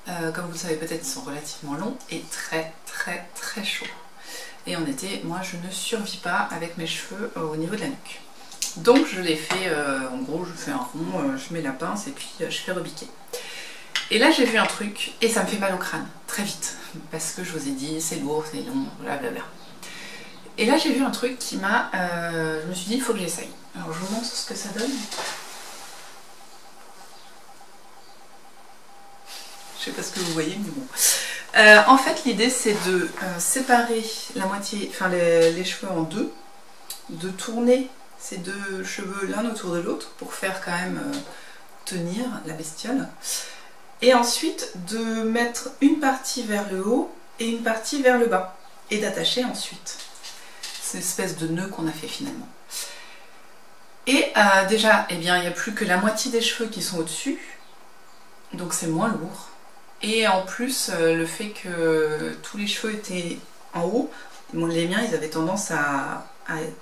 Comme vous le savez peut-être, ils sont relativement longs et très très très chauds. Et en été, moi je ne survis pas avec mes cheveux au niveau de la nuque. Donc je l'ai fait, en gros je fais un rond, je mets la pince et puis je fais rebiquer. Et là j'ai vu un truc et ça me fait mal au crâne, très vite, parce que je vous ai dit c'est lourd, c'est long, blablabla. Et là j'ai vu un truc qui m'a... je me suis dit il faut que j'essaye. Alors je vous montre ce que ça donne. Je sais pas ce que vous voyez mais bon. En fait l'idée c'est de séparer la moitié, enfin les cheveux en deux, de tourner ces 2 cheveux l'un autour de l'autre pour faire quand même tenir la bestiole. Et ensuite de mettre une partie vers le haut et une partie vers le bas. Et d'attacher ensuite. C'est une espèce de nœud qu'on a fait finalement. Et déjà, eh bien, il n'y a plus que la moitié des cheveux qui sont au-dessus. Donc c'est moins lourd. Et en plus, le fait que tous les cheveux étaient en haut, bon, les miens, ils avaient tendance à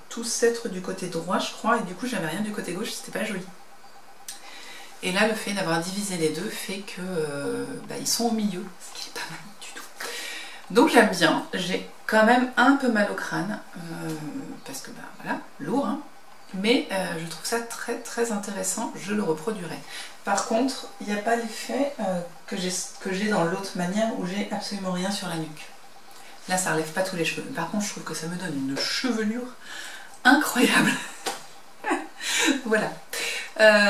tous être du côté droit, je crois. Et du coup, j'avais rien du côté gauche, c'était pas joli. Et là, le fait d'avoir divisé les deux fait que ils sont au milieu, ce qui est pas mal du tout. Donc j'aime bien, j'ai quand même un peu mal au crâne, parce que voilà, lourd, hein. Mais je trouve ça très très intéressant, je le reproduirai. Par contre, il n'y a pas l'effet que j'ai dans l'autre manière où j'ai absolument rien sur la nuque. Là, ça relève pas tous les cheveux. Par contre, je trouve que ça me donne une chevelure incroyable. Voilà.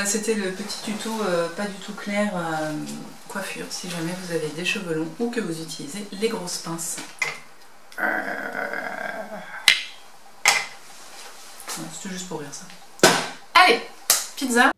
C'était le petit tuto pas du tout clair coiffure, si jamais vous avez des cheveux longs ou que vous utilisez les grosses pinces. C'était juste pour rire ça. Allez, pizza.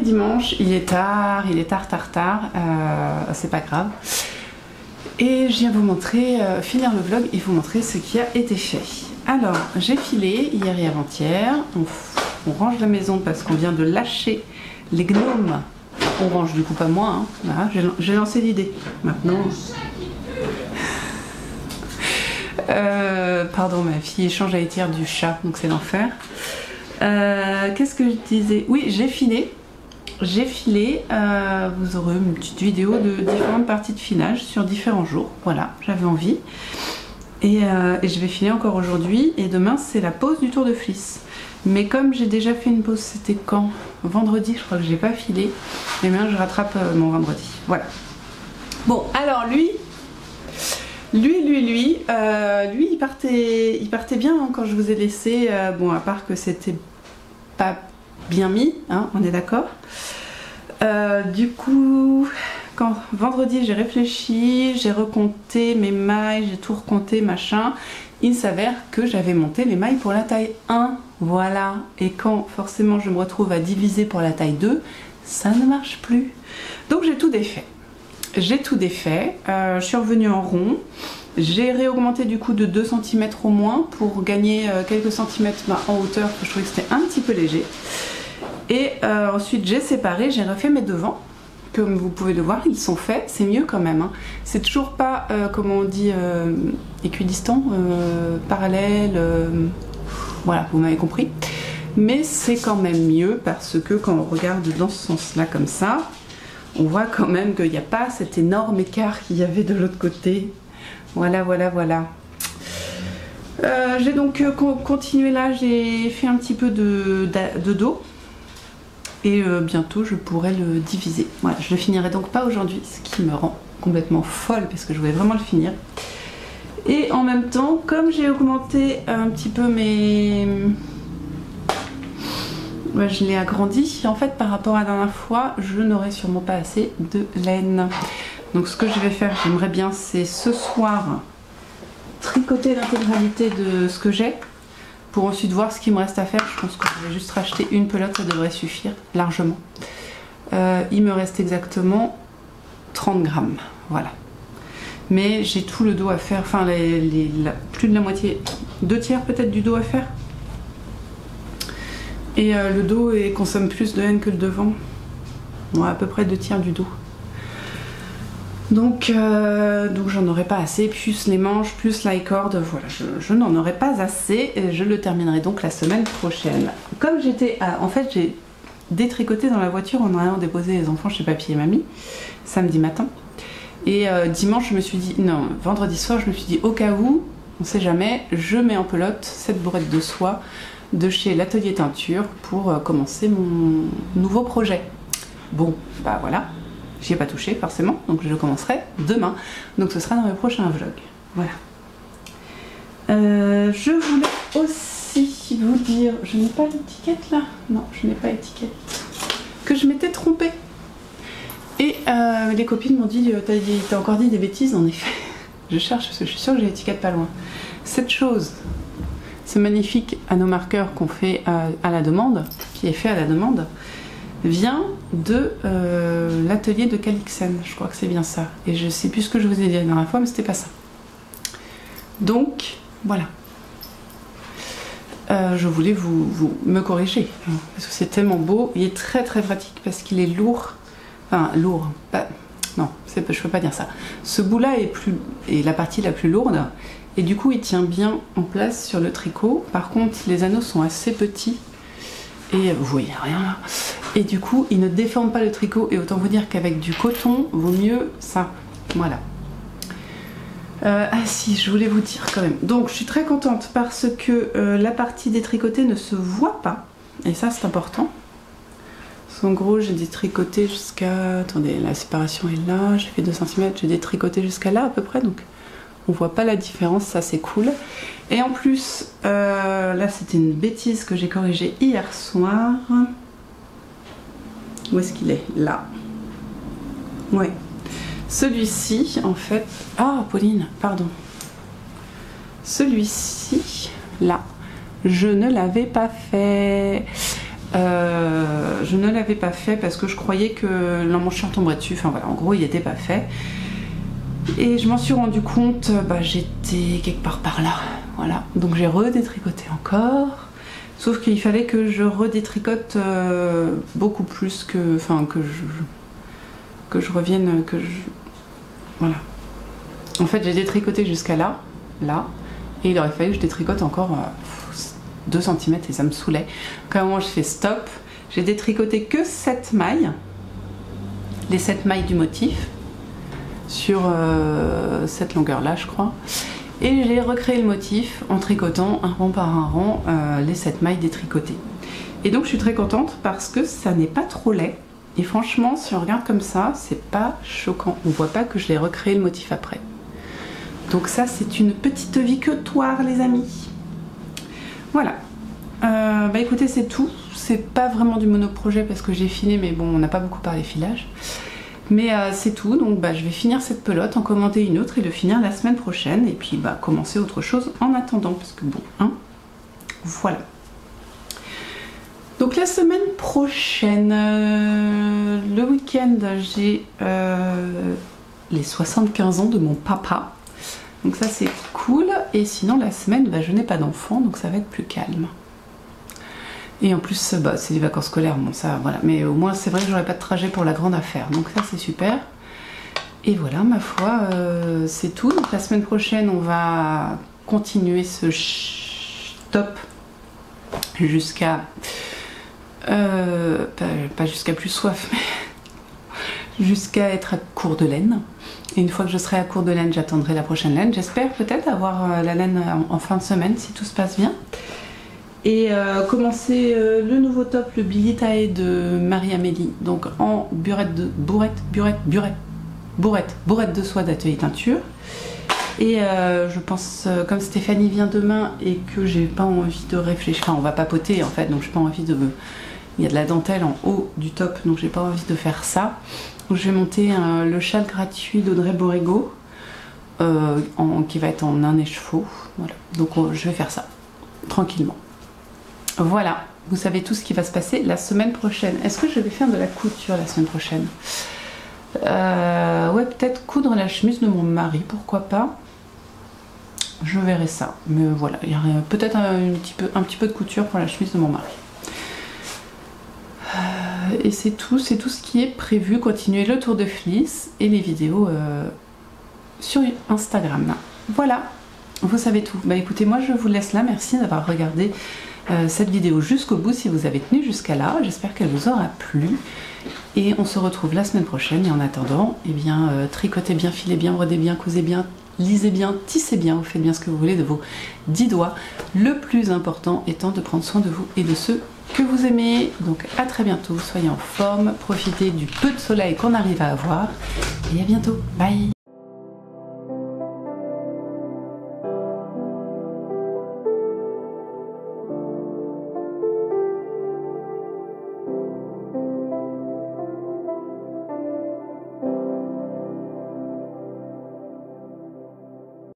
dimanche, il est tard, c'est pas grave. Et je viens vous montrer, finir le vlog et vous montrer ce qui a été fait. Alors, j'ai filé hier et avant-hier, on range la maison parce qu'on vient de lâcher les gnomes. On range du coup pas moi, hein. Voilà, j'ai lancé l'idée. Maintenant... pardon, ma fille échange à litière du chat, donc c'est l'enfer. Qu'est-ce que je disais? Oui, j'ai filé. Vous aurez une petite vidéo de différentes parties de filage sur différents jours. Voilà, j'avais envie. Et je vais filer encore aujourd'hui. Et demain, c'est la pause du tour de fleece. Mais comme j'ai déjà fait une pause, c'était quand? Vendredi, je crois que j'ai pas filé. Et bien, je rattrape mon vendredi. Voilà. Bon, alors lui, il partait bien hein, quand je vous ai laissé. Bon, à part que c'était pas bien mis, hein, on est d'accord. Du coup, quand vendredi j'ai réfléchi, j'ai recompté mes mailles, j'ai tout recompté, machin. Il s'avère que j'avais monté les mailles pour la taille 1, voilà. Et quand forcément je me retrouve à diviser pour la taille 2, ça ne marche plus. Donc j'ai tout défait. Je suis revenue en rond. J'ai réaugmenté du coup de 2 cm au moins pour gagner quelques centimètres en hauteur, parce que je trouvais que c'était un petit peu léger. Et ensuite j'ai séparé, j'ai refait mes devants. Comme vous pouvez le voir, ils sont faits, c'est mieux quand même. Hein. C'est toujours pas, comment on dit, équidistant, parallèle, voilà, vous m'avez compris. Mais c'est quand même mieux parce que quand on regarde dans ce sens-là comme ça, on voit quand même qu'il n'y a pas cet énorme écart qu'il y avait de l'autre côté. Voilà. J'ai donc continué là, j'ai fait un petit peu de dos. Et bientôt je pourrai le diviser. Voilà, je le finirai donc pas aujourd'hui, ce qui me rend complètement folle parce que je voulais vraiment le finir. Et en même temps, comme j'ai augmenté un petit peu mes... Ouais, je l'ai agrandi. En fait, par rapport à la dernière fois, je n'aurai sûrement pas assez de laine. Donc ce que je vais faire, j'aimerais bien, c'est ce soir tricoter l'intégralité de ce que j'ai. Pour ensuite voir ce qu'il me reste à faire. Je pense que je vais juste racheter une pelote, ça devrait suffire largement. Il me reste exactement 30 grammes, voilà. Mais j'ai tout le dos à faire, enfin plus de la moitié, 2 tiers peut-être du dos à faire. Et le dos consomme plus de laine que le devant. Bon, à peu près 2 tiers du dos. Donc j'en aurai pas assez, plus les manches, plus la corde, voilà, je n'en aurai pas assez, et je le terminerai donc la semaine prochaine. Comme j'étais en fait j'ai détricoté dans la voiture en allant déposer les enfants chez papy et mamie, samedi matin, et dimanche je me suis dit, non, vendredi soir je me suis dit au cas où, on sait jamais, je mets en pelote cette bourrette de soie de chez l'atelier teinture pour commencer mon nouveau projet. Bon, bah voilà. J'y ai pas touché forcément, donc je commencerai demain. Donc ce sera dans mes prochains vlogs. Voilà. Je voulais aussi vous dire, je n'ai pas l'étiquette là. Non, je n'ai pas l'étiquette. Que je m'étais trompée. Et les copines m'ont dit, t'as encore dit des bêtises en effet. Je cherche parce que je suis sûre que j'ai l'étiquette pas loin. Cette chose, ce magnifique anneau marqueur qu'on fait à la demande, qui est fait à la demande, vient de l'atelier de Calixen, je crois que c'est bien ça. Et je sais plus ce que je vous ai dit la dernière fois, mais c'était pas ça. Donc, voilà. Je voulais me corriger, parce que c'est tellement beau. Il est très très pratique parce qu'il est lourd. Enfin, lourd. Pas, non, je peux pas dire ça. Ce bout-là est la partie la plus lourde. Et du coup, il tient bien en place sur le tricot. Par contre, les anneaux sont assez petits. Et vous voyez rien là. Et du coup, il ne déforme pas le tricot. Et autant vous dire qu'avec du coton, vaut mieux ça. Voilà. Ah si, je voulais vous dire quand même. Donc, je suis très contente parce que la partie détricotée ne se voit pas. Et ça, c'est important. En gros, j'ai détricoté jusqu'à... Attendez, la séparation est là. J'ai fait 2 cm. J'ai détricoté jusqu'à là à peu près. Donc, on voit pas la différence. Ça, c'est cool. Et en plus, là, c'était une bêtise que j'ai corrigée hier soir. Où est-ce qu'il est? Là. Ouais. Celui-ci, en fait... Ah, Pauline, pardon. Celui-ci, là, je ne l'avais pas fait. Je ne l'avais pas fait parce que je croyais que l'emmancheur tomberait dessus. Enfin voilà, en gros il n'était pas fait. Et je m'en suis rendu compte, j'étais quelque part par là. Voilà, donc j'ai redétricoté encore. Sauf qu'il fallait que je redétricote beaucoup plus que... Enfin, que je revienne... Voilà. En fait, j'ai détricoté jusqu'à là, et il aurait fallu que je détricote encore 2 cm et ça me saoulait. Donc à un moment, je fais stop. J'ai détricoté que 7 mailles, les 7 mailles du motif, sur cette longueur-là, je crois. Et j'ai recréé le motif en tricotant un rang par un rang les 7 mailles détricotées. Et donc je suis très contente parce que ça n'est pas trop laid. Et franchement, si on regarde comme ça, c'est pas choquant. On voit pas que je l'ai recréé le motif après. Donc ça, c'est une petite victoire, les amis. Voilà. Écoutez, c'est tout. C'est pas vraiment du monoprojet parce que j'ai filé, mais bon, on n'a pas beaucoup parlé filage. Mais c'est tout, donc je vais finir cette pelote, en commenter une autre et le finir la semaine prochaine. Et puis commencer autre chose en attendant, parce que bon, hein, voilà. Donc la semaine prochaine, le week-end, j'ai les 75 ans de mon papa. Donc ça c'est cool. Et sinon la semaine, je n'ai pas d'enfant, donc ça va être plus calme. Et en plus, c'est les vacances scolaires, bon ça voilà. Mais au moins c'est vrai que j'aurai pas de trajet pour la grande affaire, donc ça c'est super. Et voilà, ma foi, c'est tout. Donc la semaine prochaine, on va continuer ce top jusqu'à... pas jusqu'à plus soif, mais jusqu'à être à court de laine. Et une fois que je serai à court de laine, j'attendrai la prochaine laine. J'espère peut-être avoir la laine en fin de semaine, si tout se passe bien. Et commencer le nouveau top, le Billy Tae de Marie-Amélie, donc en burette de soie d'atelier teinture. Et je pense, comme Stéphanie vient demain et que j'ai pas envie de réfléchir, enfin on va papoter en fait, donc j'ai pas envie de... Il y a de la dentelle en haut du top, donc j'ai pas envie de faire ça. Donc je vais monter le châle gratuit d'Audrey Borrego, qui va être en un écheveau. Voilà. Donc je vais faire ça, tranquillement. Voilà, vous savez tout ce qui va se passer la semaine prochaine. Est-ce que je vais faire de la couture la semaine prochaine? Ouais, peut-être coudre la chemise de mon mari, pourquoi pas. Je verrai ça. Mais voilà, il y aurait peut-être un petit peu de couture pour la chemise de mon mari. Et c'est tout ce qui est prévu. Continuer le tour de fleece et les vidéos sur Instagram. Voilà, vous savez tout. Écoutez, moi je vous laisse là. Merci d'avoir regardé cette vidéo jusqu'au bout, si vous avez tenu jusqu'à là. J'espère qu'elle vous aura plu. Et on se retrouve la semaine prochaine. Et en attendant, tricotez bien, filez bien, brodez bien, cousez bien, lisez bien, tissez bien, vous faites bien ce que vous voulez de vos 10 doigts. Le plus important étant de prendre soin de vous et de ceux que vous aimez. Donc à très bientôt, soyez en forme, profitez du peu de soleil qu'on arrive à avoir. Et à bientôt, bye!